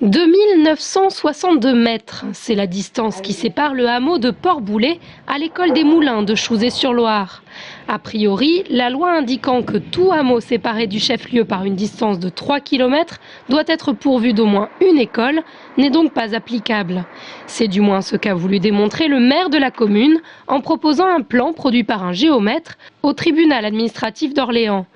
2962 mètres, c'est la distance qui sépare le hameau de Port-Boulet à l'école des Moulins de Chouzé-sur-Loire. A priori, la loi indiquant que tout hameau séparé du chef-lieu par une distance de 3 km doit être pourvu d'au moins une école n'est donc pas applicable. C'est du moins ce qu'a voulu démontrer le maire de la commune en proposant un plan produit par un géomètre au tribunal administratif d'Orléans.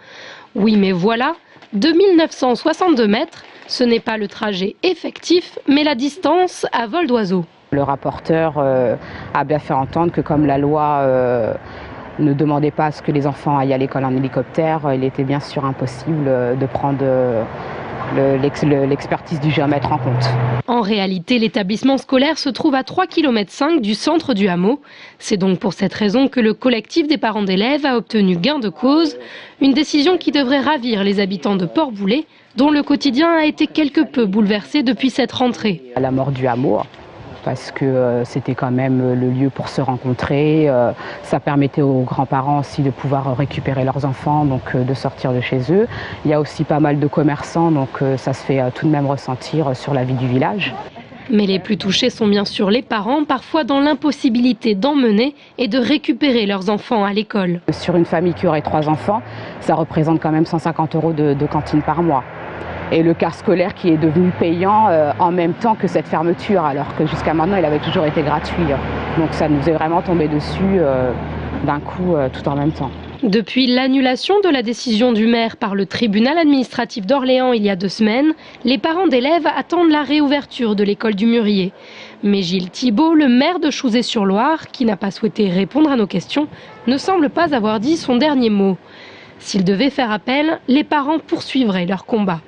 Oui, mais voilà, 2962 mètres, ce n'est pas le trajet effectif, mais la distance à vol d'oiseau. Le rapporteur a bien fait entendre que comme la loi ne demandait pas à ce que les enfants aillent à l'école en hélicoptère, il était bien sûr impossible de prendre l'expertise du géomètre en compte. En réalité, l'établissement scolaire se trouve à 3,5 km du centre du hameau. C'est donc pour cette raison que le collectif des parents d'élèves a obtenu gain de cause, une décision qui devrait ravir les habitants de Port-Boulet, dont le quotidien a été quelque peu bouleversé depuis cette rentrée. À la mort du hameau, parce que c'était quand même le lieu pour se rencontrer, ça permettait aux grands-parents aussi de pouvoir récupérer leurs enfants, donc de sortir de chez eux. Il y a aussi pas mal de commerçants, donc ça se fait tout de même ressentir sur la vie du village. Mais les plus touchés sont bien sûr les parents, parfois dans l'impossibilité d'emmener et de récupérer leurs enfants à l'école. Sur une famille qui aurait 3 enfants, ça représente quand même 150 € de cantine par mois. Et le car scolaire qui est devenu payant en même temps que cette fermeture, alors que jusqu'à maintenant il avait toujours été gratuit. Donc ça nous est vraiment tombé dessus d'un coup tout en même temps. Depuis l'annulation de la décision du maire par le tribunal administratif d'Orléans il y a 2 semaines, les parents d'élèves attendent la réouverture de l'école du Mûrier. Mais Gilles Thibault, le maire de Chouzé-sur-Loire, qui n'a pas souhaité répondre à nos questions, ne semble pas avoir dit son dernier mot. S'il devait faire appel, les parents poursuivraient leur combat.